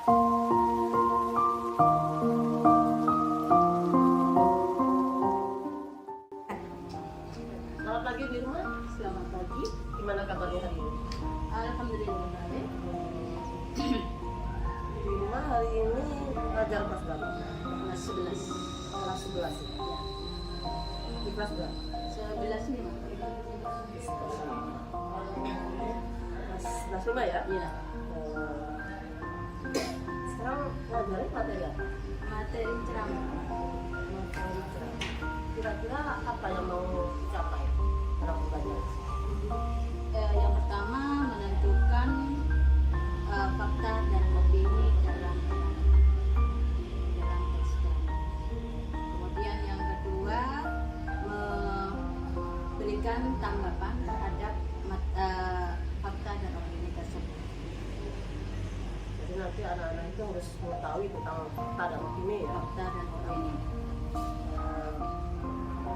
Selamat pagi di rumah. Selamat pagi. Gimana kabarnya hari ini? Alhamdulillah baik. Di rumah hari ini belajar kelas berapa? Kelas 11. Kelas 11 ya? Di kelas berapa? 11 nih, Mak. Kelas 11 ya? Iya. Sekarang ngajarin materi apa? Materi ceramah. Materi ceramah. Kira-kira apa yang mau dicapai dalam pembelajaran? Yang pertama menentukan fakta dan opini dalam teks ceramah. Kemudian yang kedua memberikan tanggapan terhadap fakta dan opini tersebut. Jadi nanti anak-anak itu harus mengetahui tentang fakta dan opini ya. Fakta dan opini.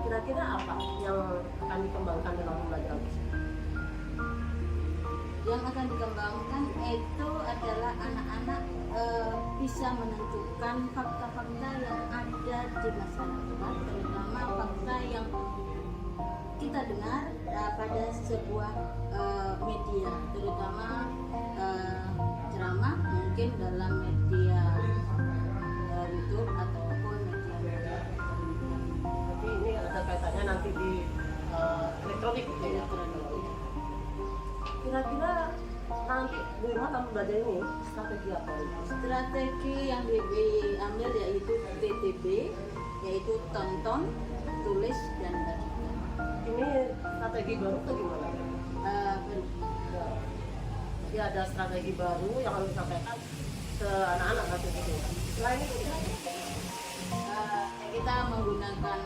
Kira-kira apa yang akan dikembangkan dalam pembelajaran tersebut? Yang akan dikembangkan itu adalah anak-anak bisa menentukan fakta-fakta yang ada di masyarakat, terutama fakta yang kita dengar pada sebuah media, terutama ceramah mungkin dalam media YouTube ataupun media Tapi ini ada kaitannya nanti di elektronik gitu ya. Kira-kira nanti di rumah kamu belajar ini strategi apa? Strategi yang diambil yaitu TTB, yaitu tonton, tulis, dan baca. Ini strategi baru atau gimana? Baru. Jadi ada strategi baru yang harus disampaikan ke anak-anak nanti gitu. Selain itu, Kita menggunakan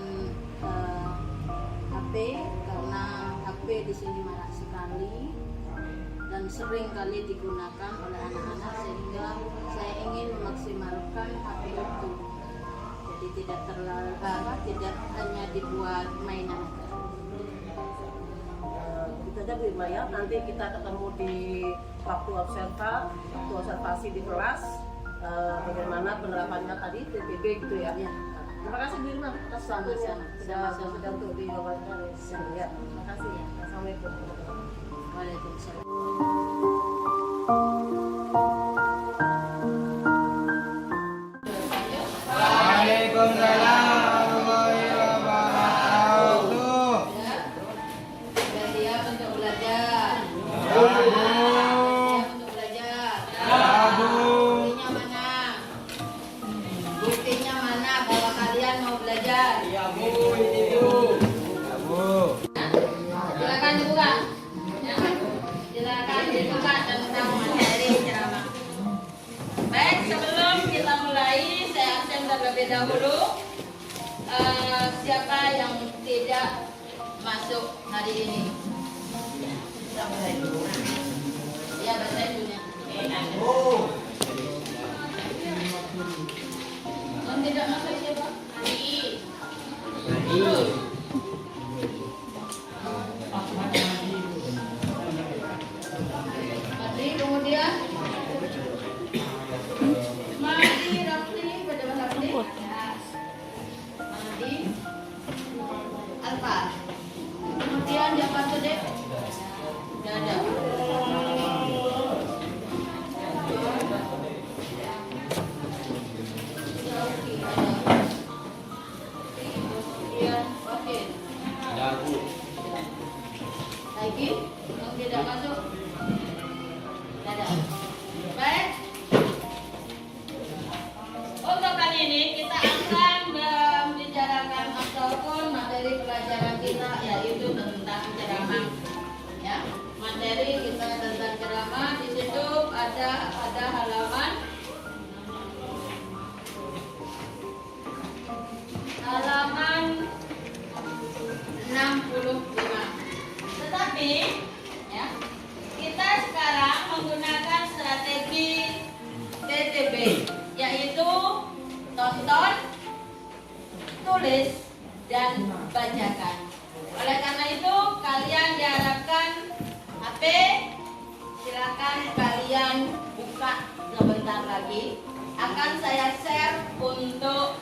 HP karena HP di sini marak sekali dan sering kali digunakan oleh anak-anak, sehingga saya ingin memaksimalkan HP itu. Jadi tidak tidak hanya dibuat mainan. kita aja Bu Irma ya. Nanti kita ketemu di waktu observasi di kelas. Bagaimana penerapannya tadi TTB gitu ya. Ya. Terima kasih Bu Irma atas waktunya sudah untuk diwawancara. Ya, terima kasih. Assalamualaikum. Waalaikumsalam. Waalaikumsalam warahmatullahi wabarakatuh. Sudah siap untuk belajar? Ya, Bu. Siap untuk belajar? Ya, Bu. Buktinya mana? Buktinya mana bahwa kalian mau belajar? Ya, Bu. Ini, Bu. Ya, Bu. Silakan dibuka. Silakan dibuka tentang materi ceramah. Baik, sebelum kita mulai, saya absen terlebih dahulu. Siapa yang tidak masuk hari ini? Ya, bahasa Indonesia. Yang tidak masuk siapa? Terus. Mati, kemudian Mati, Rafli, pada Rafli. Mati, Alfa. Kemudian yang masuk deh. Tidak ada. Kemudian Wakil. Ya, Bu. Lagi yang tidak masuk. Tidak ada. Baik. Untuk kali ini kita akan membicarakan ataupun materi pelajaran kita yaitu tentang ceramah. Ya, materi kita tentang ceramah di situ ada halaman 65. Tetapi ya, kita sekarang menggunakan strategi TTB, yaitu tonton, tulis, dan bacakan. Oleh karena itu kalian diharapkan HP silakan kalian buka sebentar lagi. akan saya share untuk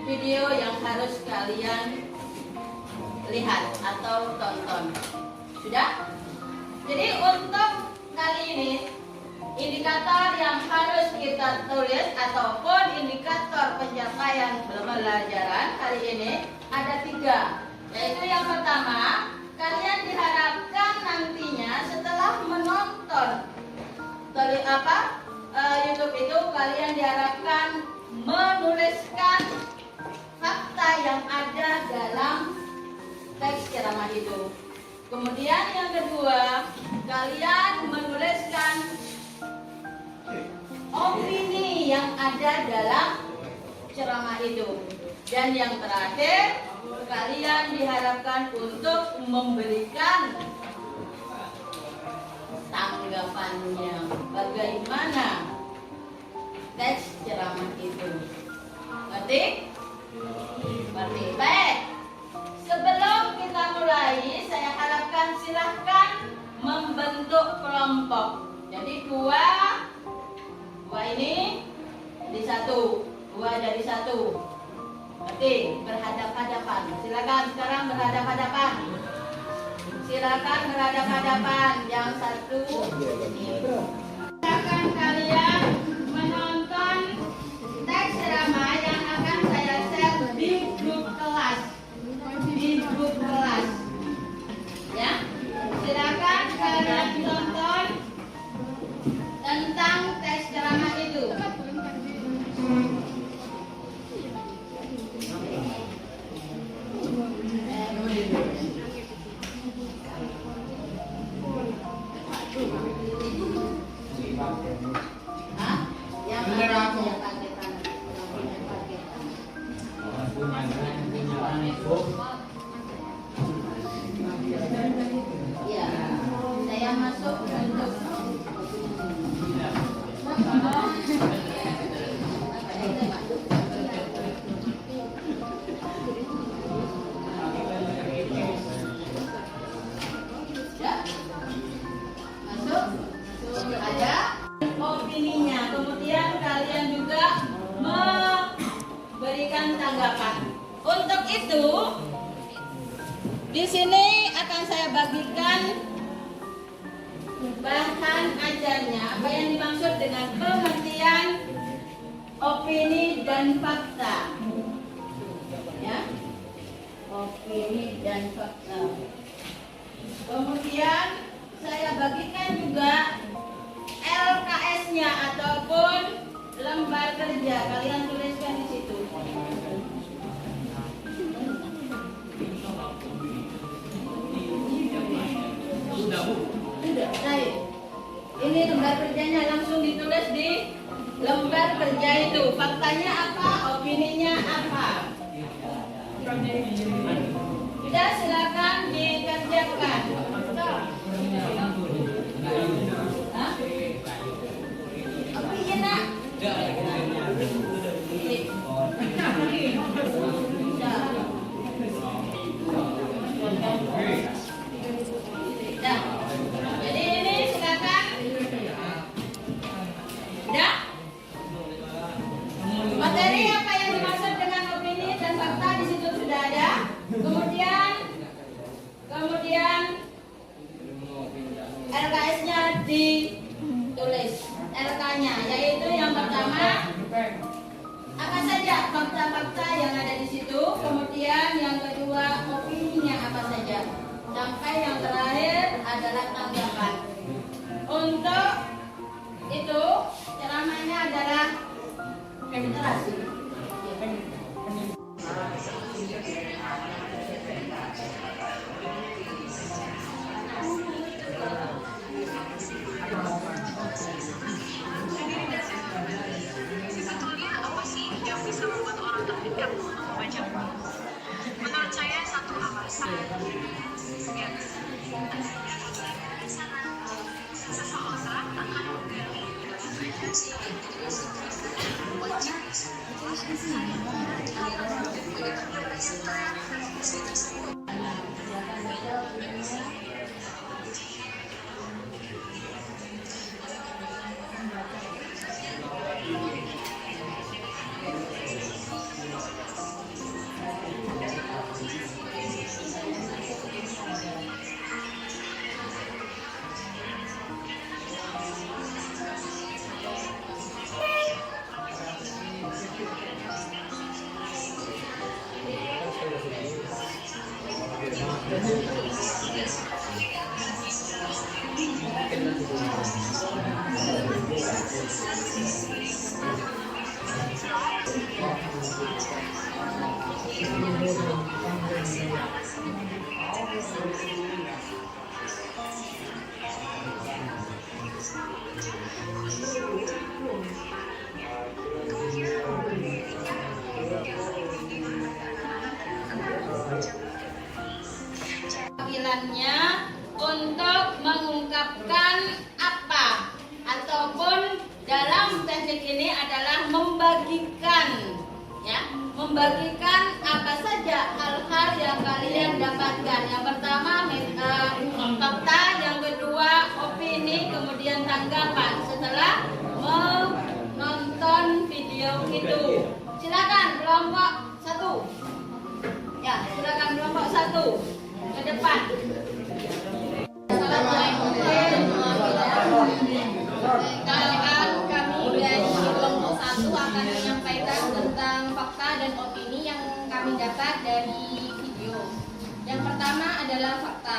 video yang harus kalian lihat atau tonton. Sudah? Jadi untuk kali ini indikator yang harus kita tulis ataupun indikator pencapaian pembelajaran kali ini ada 3. Yaitu yang pertama, kalian diharapkan nantinya setelah menonton YouTube itu, kalian diharapkan menuliskan fakta yang ada dalam teks ceramah itu. Kemudian yang kedua, kalian menuliskan opini yang ada dalam ceramah itu. Dan yang terakhir, kalian diharapkan untuk memberikan tanggapannya, bagaimana teks ceramah itu. Ngerti? Ngerti? Baik. Sebelum kita mulai, saya harapkan silahkan membentuk kelompok. Jadi dua ini jadi satu, 2 jadi 1. Ngerti? Berhadap-hadapan. Silakan sekarang berhadap-hadapan. Silakan berhadap-hadapan. Yang satu ini. Silakan kalian menonton teks ceramah yang akan saya share di grup kelas. Ya, silakan kalian tonton tentang teks ceramah itu. Yang paketan. Ya, saya masuk untuk ada opininya. Kemudian kalian juga memberikan tanggapan. Untuk itu, di sini akan saya bagikan bahan ajarnya. Apa yang dimaksud dengan pengertian opini dan fakta? Ya, opini dan fakta. Kemudian saya bagikan juga LKS-nya ataupun lembar kerja. Kalian tuliskan di situ. Sudah, baik. Ini lembar kerjanya langsung ditulis di lembar kerja itu. Faktanya apa? Opininya apa? Sudah, silakan dikerjakan. Apa iya nak? Jadi ini silakan. Sudah? Materi apa yang dimaksud dengan opini dan fakta di situ sudah ada. Kemudian LKS-nya ditulis. LK-nya yaitu yang pertama apa saja fakta-fakta yang ada di situ. Kemudian yang kedua opininya apa saja. Sampai yang terakhir adalah tanggapan. Untuk itu ceramahnya adalah penetrasi. Sebetulnya apa sih yang bisa membuat orang terpikat untuk membaca buku? Menurut saya satu alasan ya, seseorang akan menggali Panggilannya untuk mengungkapkan apa ataupun dalam teknik ini adalah membagikan, ya, membagikan apa saja hal-hal yang kalian dapatkan. Yang pertama fakta, yang kedua opini, kemudian tanggapan setelah menonton video itu. Silakan kelompok 1. Ya, silakan kelompok 1 ke depan. Assalamualaikum warahmatullahi wabarakatuh. Kami dari kelompok 1 akan menyampaikan tentang fakta dan opini yang kami dapat dari video. Yang pertama adalah fakta.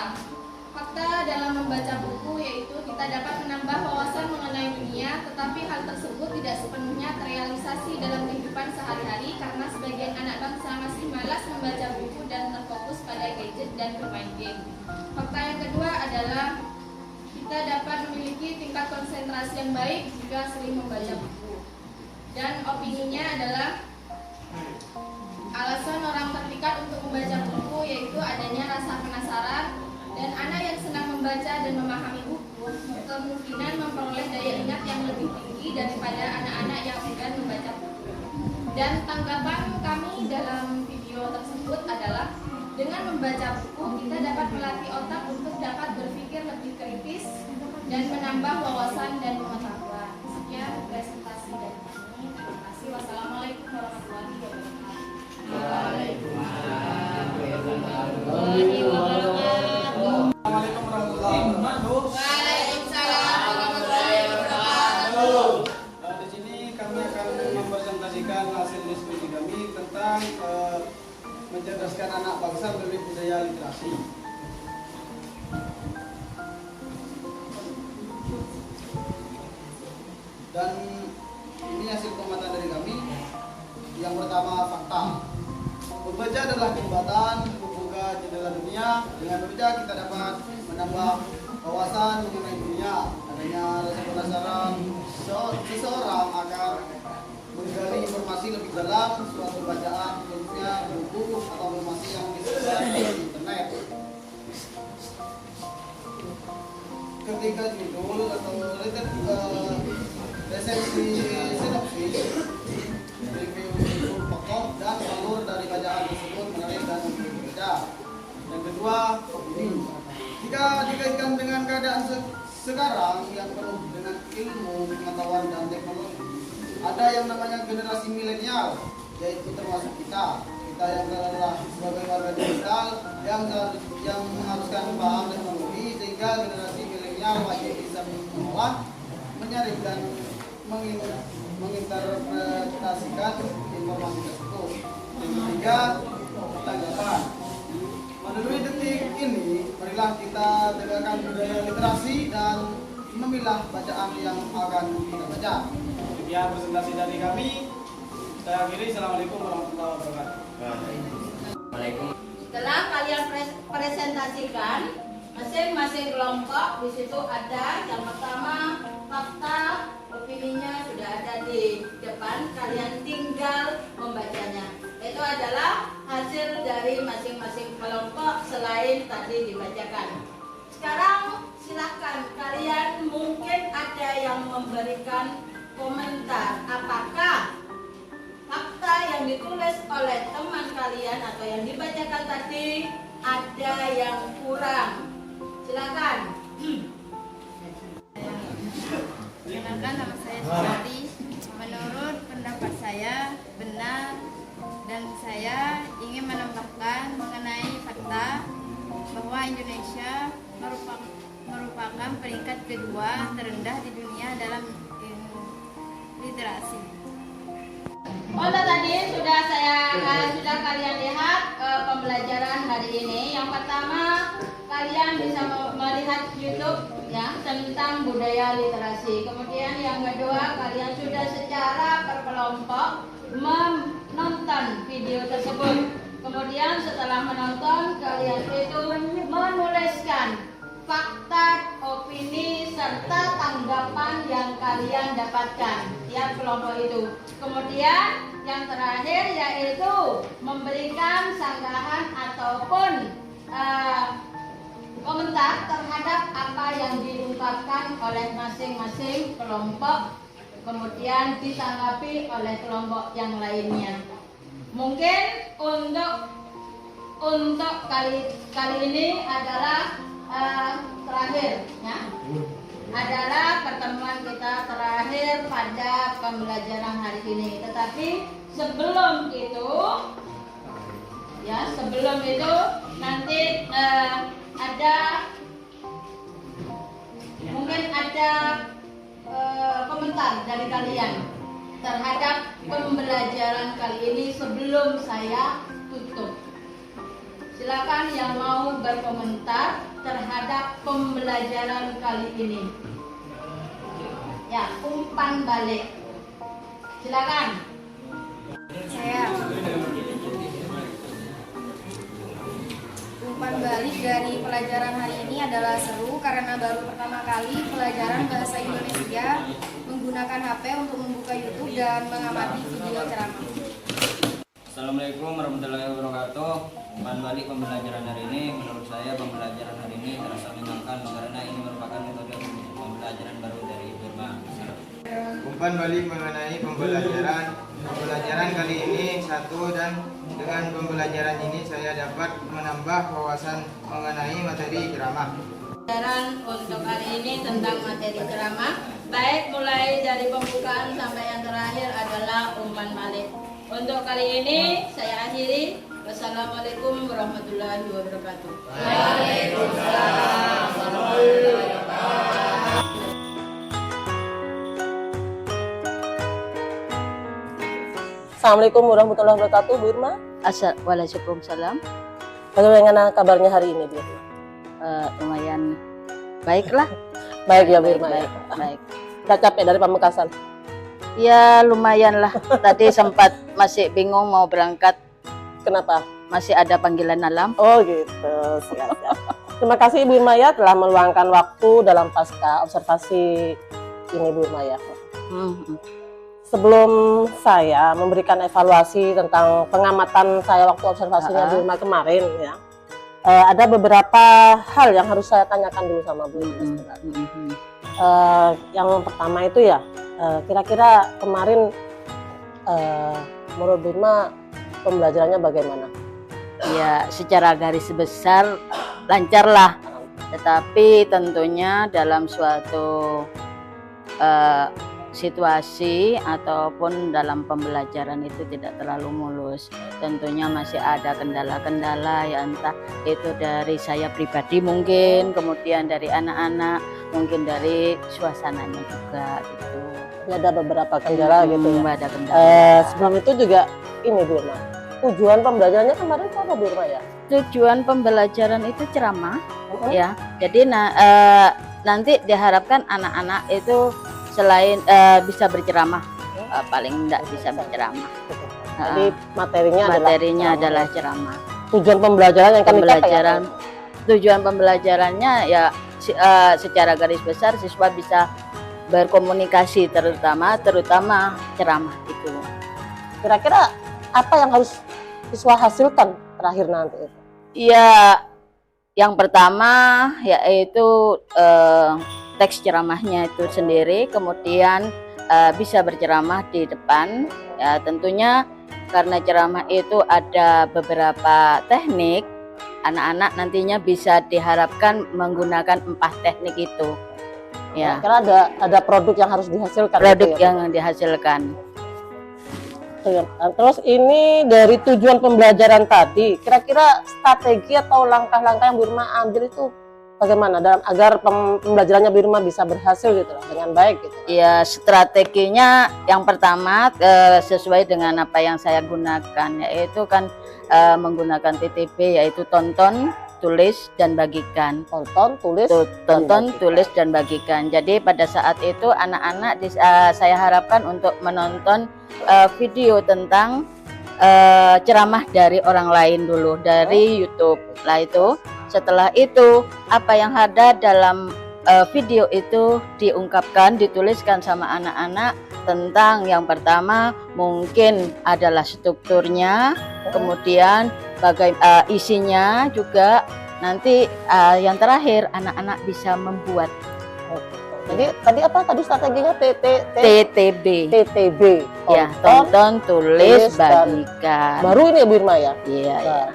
Fakta dalam membaca buku yaitu kita dapat menambah wawasan mengenai dunia, tetapi hal tersebut tidak sepenuhnya terrealisasi dalam kehidupan sehari-hari karena sebagian anak bangsa masih malas membaca buku dan terfokus pada gadget dan bermain game. Fakta yang kedua adalah kita dapat memiliki tingkat konsentrasi yang baik jika sering membaca buku. Dan opininya adalah alasan orang terpikat untuk membaca buku yaitu adanya rasa penasaran, dan anak yang senang membaca dan memahami buku kemungkinan memperoleh daya ingat yang lebih tinggi daripada anak-anak yang enggan membaca buku. Dan tanggapan kami dalam video tersebut adalah dengan membaca buku kita dapat melatih otak untuk dapat berpikir lebih kritis dan menambah wawasan dan pengetahuan. Sekian presentasi dari kami. Terima kasih. Wassalamualaikum warahmatullahi wabarakatuh. Waalaikumsalam warahmatullahi wabarakatuh. Assalamualaikum warahmatullahi wabarakatuh. Waalaikumsalam warahmatullahi wabarakatuh. Di sini kami akan mempresentasikan hasil diskusi kami tentang mencerdaskan anak bangsa melalui budaya literasi. Dan ini hasil pengamatan dari kami. Yang pertama, fakta. Membaca adalah jembatan membuka jendela dunia. Dengan membaca kita dapat menambah wawasan mengenai dunia. Adanya rasa penasaran seseorang akan menggali informasi lebih dalam suatu bacaan, khususnya buku atau informasi yang disebar di internet. Ketika judul atau resensi sinopsis, review pokok dan alur dari bacaan tersebut menarik dan berbeda. Yang kedua, opini. Jika dikaitkan dengan keadaan sekarang yang penuh dengan ilmu, pengetahuan dan teknologi, ada yang namanya generasi milenial, yaitu termasuk kita yang adalah sebagai warga digital yang mengharuskan paham teknologi, sehingga generasi milenial wajib bisa mengolah, menyaring dan menginterpretasikan informasi tersebut. Yang ketiga, tanggapan. Melalui detik ini, marilah kita tegakkan budaya literasi dan memilah bacaan yang akan kita baca. Sekian presentasi dari kami. Saya akhiri. Assalamualaikum warahmatullahi wabarakatuh. Waalaikumsalam. Setelah kalian presentasikan masing-masing kelompok, di situ ada yang pertama fakta, opininya sudah ada di depan, kalian tinggal membacanya. Itu adalah hasil dari masing-masing kelompok selain tadi dibacakan. Sekarang silahkan kalian, mungkin ada yang memberikan komentar apakah fakta yang ditulis oleh teman kalian atau yang dibacakan tadi ada yang kurang. Silakan. Perkenalkan, nama saya Sari. Menurut pendapat saya benar, dan saya ingin menambahkan mengenai fakta bahwa Indonesia merupakan peringkat kedua terendah di dunia dalam literasi. Untuk tadi sudah kalian lihat pembelajaran hari ini. Yang pertama, kalian bisa melihat YouTube ya tentang budaya literasi. Kemudian yang kedua, kalian sudah secara berkelompok menonton video tersebut. Kemudian setelah menonton, kalian itu menuliskan fakta, opini, serta tanggapan yang kalian dapatkan tiap kelompok itu. Kemudian yang terakhir yaitu memberikan sanggahan ataupun komentar terhadap apa yang diungkapkan oleh masing-masing kelompok, kemudian ditanggapi oleh kelompok yang lainnya. Mungkin untuk kali ini adalah terakhir, ya, adalah pertemuan kita terakhir pada pembelajaran hari ini. Tetapi sebelum itu, ya, nanti mungkin ada komentar dari kalian terhadap pembelajaran kali ini sebelum saya tutup. Silakan yang mau berkomentar terhadap pembelajaran kali ini. Ya, umpan balik. Silakan. Saya umpan balik dari pelajaran hari ini adalah seru karena baru pertama kali pelajaran bahasa Indonesia menggunakan HP untuk membuka YouTube dan mengamati video ceramah. Assalamualaikum warahmatullahi wabarakatuh. Umpan balik pembelajaran hari ini, menurut saya pembelajaran hari ini terasa menyenangkan karena ini merupakan metode pembelajaran baru dari Burma. Umpan balik mengenai pembelajaran kali ini satu, dan dengan pembelajaran ini saya dapat menambah wawasan mengenai materi ceramah. Pembelajaran untuk hari ini tentang materi ceramah, baik mulai dari pembukaan sampai yang terakhir adalah umpan balik. Untuk kali ini saya akhiri. Wassalamualaikum warahmatullahi wabarakatuh. Waalaikumsalam warahmatullahi wabarakatuh. Assalamualaikum warahmatullahi wabarakatuh, Bu Irma. Waalaikumsalam. Bagaimana kabarnya hari ini, Bu Irma? Lumayan baiklah. Baik ya, Bu Irma. Baik, baik. Udah capek dari Pamekasan? Ya lumayan lah. Tadi sempat masih bingung mau berangkat. Kenapa? Masih ada panggilan alam. Oh gitu, siap. Terima kasih Ibu Irma ya telah meluangkan waktu dalam pasca observasi ini, Bu Irma ya. Sebelum saya memberikan evaluasi tentang pengamatan saya waktu observasinya Bu Irma kemarin ya, ada beberapa hal yang harus saya tanyakan dulu sama Bu Irma sebenarnya. Yang pertama itu ya, kira-kira kemarin menurut Bu Irma pembelajarannya bagaimana? Ya secara garis besar lancar lah, tetapi tentunya dalam suatu situasi ataupun dalam pembelajaran itu tidak terlalu mulus. Tentunya masih ada kendala-kendala ya, entah itu dari saya pribadi mungkin, kemudian dari anak-anak, mungkin dari suasananya juga gitu. Ada beberapa kendala gitu ya. Ada kendala. Sebelum itu juga ini Bu Irma, tujuan pembelajarannya kemarin apa Bu Irma ya? Tujuan pembelajaran itu ceramah ya. Jadi nanti diharapkan anak-anak itu selain bisa berceramah, paling enggak bisa berceramah. Jadi materinya adalah ceramah. Tujuan pembelajaran yang kami Pembelajaran tujuan pembelajarannya ya secara garis besar siswa bisa berkomunikasi, terutama ceramah itu. Kira-kira apa yang harus siswa hasilkan terakhir nanti itu? Ya, yang pertama yaitu teks ceramahnya itu sendiri, kemudian bisa berceramah di depan. Ya, tentunya karena ceramah itu ada beberapa teknik, anak-anak nantinya bisa diharapkan menggunakan 4 teknik itu. Ya. Kira ada produk yang harus dihasilkan. Produk gitu ya? yang dihasilkan. Terus ini dari tujuan pembelajaran tadi, kira-kira strategi atau langkah-langkah yang Bu Irma ambil itu bagaimana agar pembelajarannya Bu Irma bisa berhasil gitu dengan baik gitu? Ya, strateginya yang pertama sesuai dengan apa yang saya gunakan, yaitu kan menggunakan TTB, yaitu tonton, tulis, dan bagikan. Tonton, tulis, Tonton, tulis, dan bagikan. Jadi pada saat itu anak-anak saya harapkan untuk menonton video tentang ceramah dari orang lain dulu, dari YouTube. Lah itu, setelah itu apa yang ada dalam video itu diungkapkan, dituliskan sama anak-anak tentang yang pertama mungkin adalah strukturnya, kemudian isinya juga, nanti yang terakhir anak-anak bisa membuat. Jadi tadi apa tadi strateginya TTB. Ya, tonton, tulis, bagikan. Baru ini ya Bu Irma ya? Iya, ya.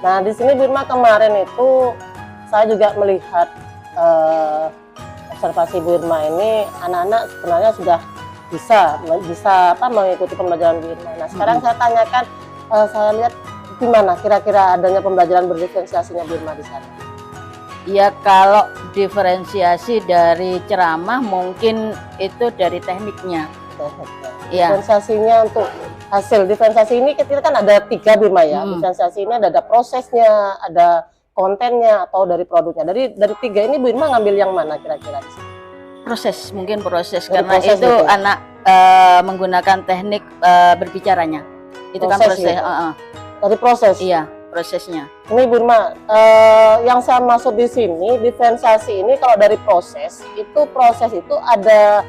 Nah, di sini Bu Irma kemarin itu saya juga melihat observasi Bu Irma ini anak-anak sebenarnya sudah bisa mengikuti pembelajaran Bu Irma. Nah, sekarang saya tanyakan, saya lihat gimana kira-kira adanya pembelajaran berdiferensiasinya Bu Irma di sana? Ya, kalau diferensiasi dari ceramah mungkin itu dari tekniknya. Ya. Diferensiasinya untuk hasil diferensiasi ini kita kan ada 3 Bu Irma ya. Diferensiasi ini ada prosesnya, ada kontennya, atau dari produknya. Dari 3 ini Bu Irma ngambil yang mana kira-kira? Proses, mungkin proses, Dari karena proses itu gitu. anak menggunakan teknik berbicaranya. Itu kan Proses proses. gitu. Dari proses. Iya, prosesnya. Ini Bu Irma, yang saya maksud di sini diferensiasi ini kalau dari proses itu ada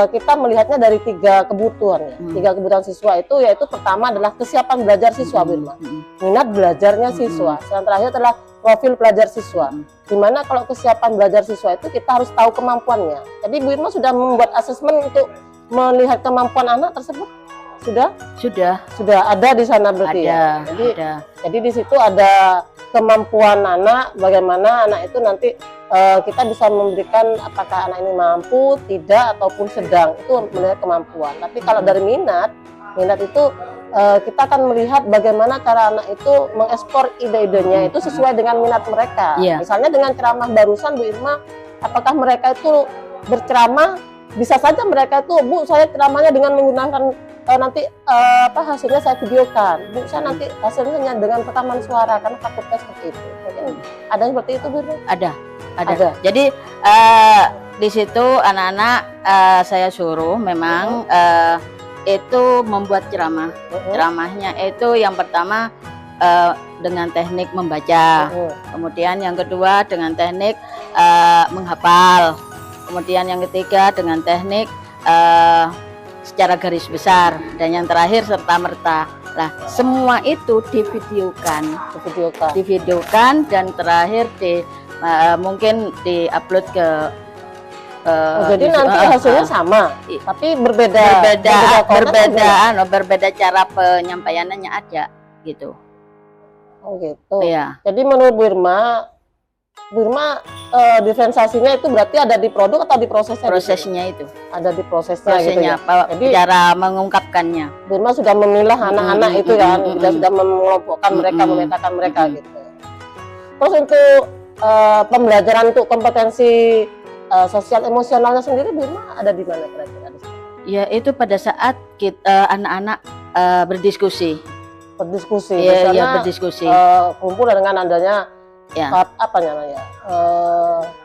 kita melihatnya dari 3 kebutuhan ya. 3 kebutuhan siswa itu, yaitu pertama adalah kesiapan belajar siswa Bu Irma, minat belajarnya siswa, yang terakhir adalah profil pelajar siswa. Dimana kalau kesiapan belajar siswa itu kita harus tahu kemampuannya. Jadi Bu Irma sudah membuat asesmen untuk melihat kemampuan anak tersebut. Sudah ada di sana berarti ya. Jadi di situ ada kemampuan anak, bagaimana anak itu nanti kita bisa memberikan apakah anak ini mampu, tidak, ataupun sedang, itu melihat kemampuan. Tapi kalau dari minat itu kita akan melihat bagaimana cara anak itu mengekspor ide-idenya itu sesuai dengan minat mereka. Misalnya dengan ceramah barusan Bu Irma, apakah mereka itu berceramah, bisa saja mereka itu, Bu saya ceramahnya dengan menggunakan nanti hasilnya saya videokan, Bu saya nanti hasilnya dengan rekaman suara, karena takutnya seperti itu. Mungkin ada seperti itu Bu Irma? Ada. Jadi di situ anak-anak saya suruh memang itu membuat ceramah. Ceramahnya itu yang pertama dengan teknik membaca, kemudian yang kedua dengan teknik menghafal, kemudian yang ketiga dengan teknik secara garis besar, dan yang terakhir serta merta. Nah, semua itu divideokan, dan terakhir mungkin diupload ke jadi nanti hasilnya sama, tapi berbeda cara penyampaiannya ada gitu. Oh gitu. Iya. Jadi menurut Bu Irma diferensiasinya itu berarti ada di produk atau di prosesnya? Prosesnya itu. Ada di prosesnya gitu ya. Jadi cara mengungkapkannya. Bu Irma sudah memilah anak-anak itu kan, sudah mengelompokkan mereka, memetakan mereka gitu. Terus untuk pembelajaran untuk kompetensi sosial emosionalnya sendiri Bu Irma ada di mana kira-kira? Ya itu pada saat kita anak-anak berdiskusi. Iya, berdiskusi. Kumpul dengan adanya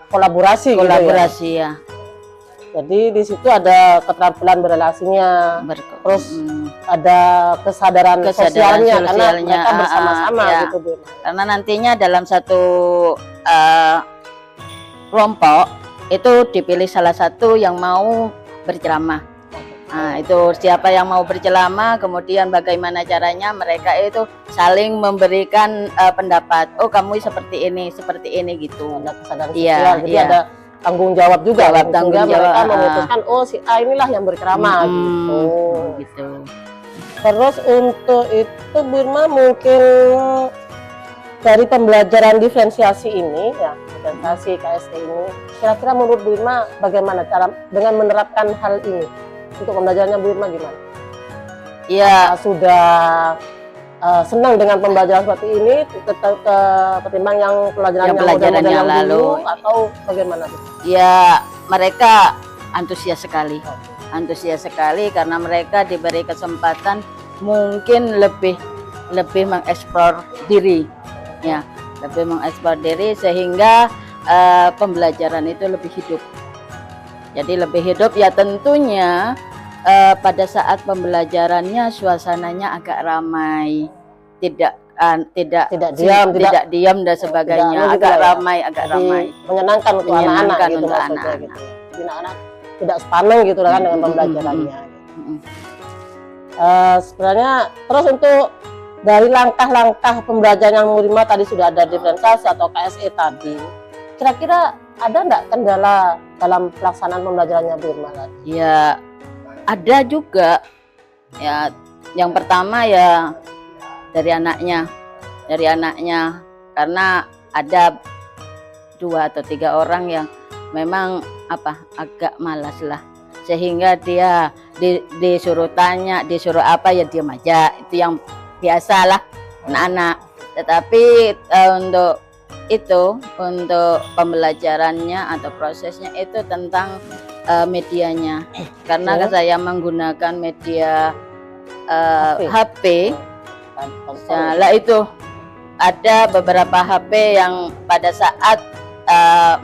kolaborasi gitu ya. Jadi di situ ada keterampilan berelasinya, terus ada kesadaran sosialnya karena mereka bersama-sama gitu Bu. Karena nantinya dalam satu kelompok itu dipilih salah satu yang mau berceramah. Nah, itu siapa yang mau berceramah, kemudian bagaimana caranya mereka itu saling memberikan pendapat. Oh, kamu seperti ini gitu. Ada kesadaran sosial, jadi ada tanggung jawab juga. Tanggung jawab. Mereka memutuskan, oh si A inilah yang berceramah gitu. Terus untuk itu Bu Irma mungkin dari pembelajaran diferensiasi ini ya, diferensiasi KSE ini, kira-kira menurut Bu Irma bagaimana cara dengan menerapkan hal ini? Untuk pembelajarannya Bu Irma gimana? Ya, sudah senang dengan pembelajaran seperti ini ketimbang yang pelajaran yang lalu atau bagaimana? Ya, mereka antusias sekali. Antusias sekali karena mereka diberi kesempatan mungkin lebih mengeksplor diri. Ya, lebih mengekspor diri sehingga pembelajaran itu lebih hidup. Jadi lebih hidup ya tentunya pada saat pembelajarannya suasananya agak ramai, tidak diam dan sebagainya, agak ramai, menyenangkan untuk anak-anak gitu untuk maksudnya anak-anak. gitu. Jadi anak-anak tidak sepaneng gitu kan dengan pembelajarannya. Sebenarnya terus untuk dari langkah-langkah pembelajaran yang Bu Irma tadi sudah ada diferensiasi atau KSE tadi, kira-kira ada nggak kendala dalam pelaksanaan pembelajarannya Bu Irma tadi? Ya ada juga ya. Yang pertama ya dari anaknya karena ada 2 atau 3 orang yang memang agak malas lah, sehingga dia disuruh tanya, disuruh apa ya diam aja, itu yang biasalah anak-anak. Tetapi untuk pembelajarannya atau prosesnya itu tentang medianya, karena saya menggunakan media HP. Nah, itu ada beberapa HP yang pada saat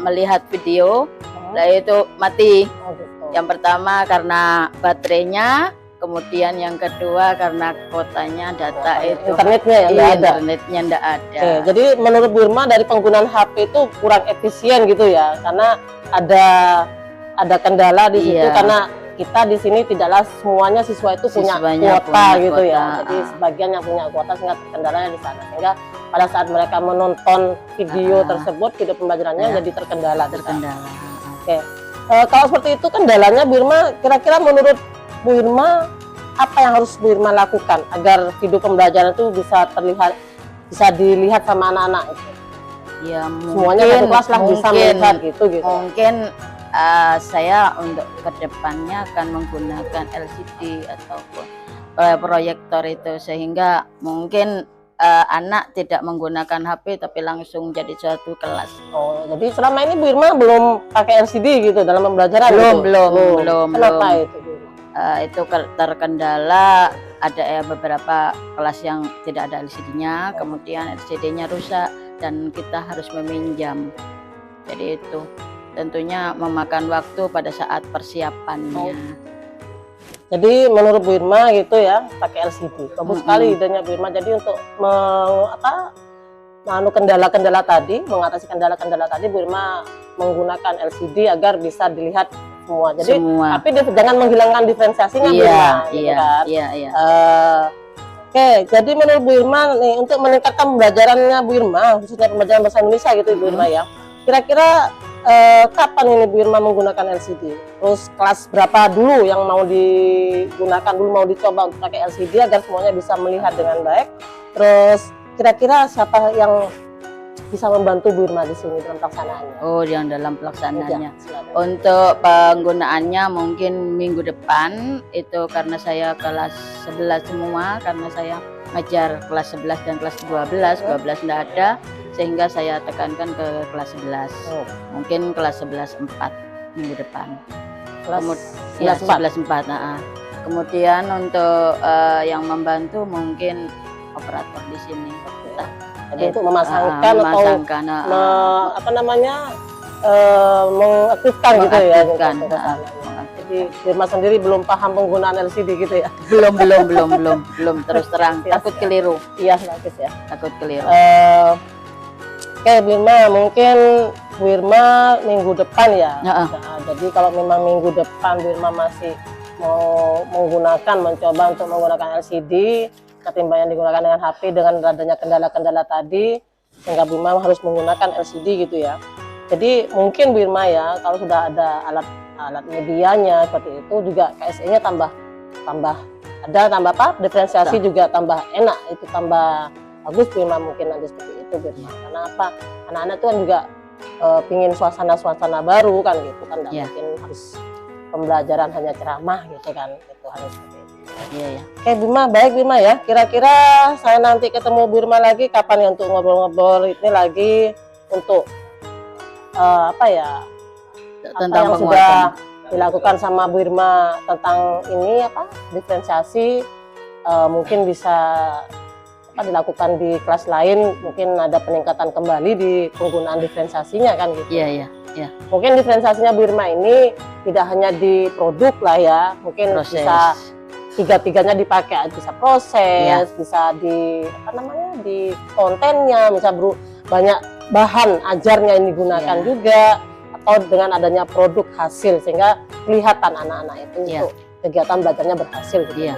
melihat video itu mati. Yang pertama karena baterainya, kemudian yang kedua karena kuotanya data itu internetnya enggak ada. Jadi menurut Bu Irma dari penggunaan HP itu kurang efisien gitu ya, karena ada kendala di situ karena kita di sini tidaklah semuanya siswa itu punya kuota gitu ya. Jadi sebagian yang punya kuota sehingga kendalanya di sana. Sehingga pada saat mereka menonton video tersebut, video pembelajarannya jadi terkendala. Oke. Kalau seperti itu kendalanya Bu Irma, kira-kira menurut Bu Irma apa yang harus Bu Irma lakukan agar video pembelajaran itu bisa dilihat sama anak-anak itu? Ya semuanya satu kelas lah bisa melihat gitu. Mungkin saya untuk kedepannya akan menggunakan LCD ataupun proyektor itu, sehingga mungkin anak tidak menggunakan HP tapi langsung jadi suatu kelas. Oh, jadi selama ini Bu Irma belum pakai LCD gitu dalam pembelajaran? Belum. Kenapa itu Bu Irma? Itu terkendala ada beberapa kelas yang tidak ada LCD-nya, kemudian LCD-nya rusak dan kita harus meminjam. Jadi itu tentunya memakan waktu pada saat persiapannya. Jadi menurut Bu Irma gitu ya, pakai LCD. Bagus sekali idenya Bu Irma. Jadi untuk kendala-kendala tadi, mengatasi kendala-kendala tadi, Bu Irma menggunakan LCD agar bisa dilihat semua. Jadi tapi jangan menghilangkan diferensiasinya Bu Irma. Iya. Oke, jadi menurut Bu Irma nih, untuk meningkatkan pembelajarannya Bu Irma, khususnya pembelajaran bahasa Indonesia gitu Bu Irma ya. Kira-kira kapan ini Bu Irma menggunakan LCD? Terus kelas berapa dulu yang mau digunakan dulu, mau dicoba untuk pakai LCD agar semuanya bisa melihat dengan baik? Terus kira-kira siapa yang bisa membantu Bu Irma di sini dalam pelaksanaannya? Oh, yang dalam pelaksanaannya. Untuk penggunaannya mungkin minggu depan itu karena saya kelas 11 semua, karena saya ngajar kelas 11 dan kelas 12 enggak ada, sehingga saya tekankan ke kelas 11. Mungkin kelas 11 4 minggu depan. Kelas 11 4. Kemudian untuk yang membantu mungkin operator di sini. Jadi untuk memasangkan atau mengaktifkan gitu ya. Jadi Irma sendiri belum paham penggunaan LCD gitu ya? Belum terus terang. Takut keliru. Iya, bagus ya. Takut keliru. Oke, Bu Irma, mungkin Bu Irma minggu depan ya. Nah, jadi kalau memang minggu depan Bu Irma masih mau mencoba untuk menggunakan LCD, ketimbang yang digunakan dengan HP dengan adanya kendala-kendala tadi, sehingga Bu Irma harus menggunakan LCD gitu ya. Jadi mungkin Bu Irma ya, kalau sudah ada alat medianya seperti itu, juga KSE-nya tambah diferensiasi juga tambah enak, itu tambah bagus Bu Irma mungkin nanti seperti itu Bu Irma. Karena apa? Anak-anak itu kan juga pingin suasana baru kan gitu kan, nggak mungkin harus pembelajaran hanya ceramah gitu kan, itu harus seperti itu. Iya. Oke Bu Irma, baik Bu Irma ya. Kira-kira saya nanti ketemu Bu Irma lagi kapan ya untuk ngobrol-ngobrol ini lagi untuk tentang yang sudah dilakukan sama Bu Irma tentang ini diferensiasi, mungkin bisa dilakukan di kelas lain, mungkin ada peningkatan kembali di penggunaan diferensiasinya kan gitu. Iya. Mungkin diferensiasinya Bu Irma ini tidak hanya di produk lah ya, mungkin Proses. bisa tiga-tiganya dipakai, bisa proses, Iya. bisa di di kontennya, bisa banyak bahan ajarnya yang digunakan Iya. juga, atau dengan adanya produk hasil sehingga kelihatan anak-anak itu Iya. untuk kegiatan belajarnya berhasil gitu. Iya.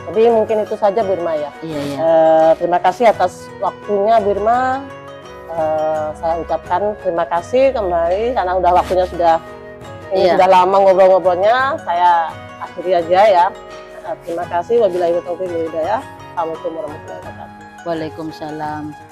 Jadi mungkin itu saja Bu Irma ya. Iya. Terima kasih atas waktunya Bu Irma. Saya ucapkan terima kasih kembali karena waktunya sudah Iya. sudah lama ngobrol-ngobrolnya. Saya akhiri aja ya. Terima kasih. Wabillahi taufiq wal hidayah. Assalamualaikum warahmatullahi wabarakatuh. Waalaikumsalam.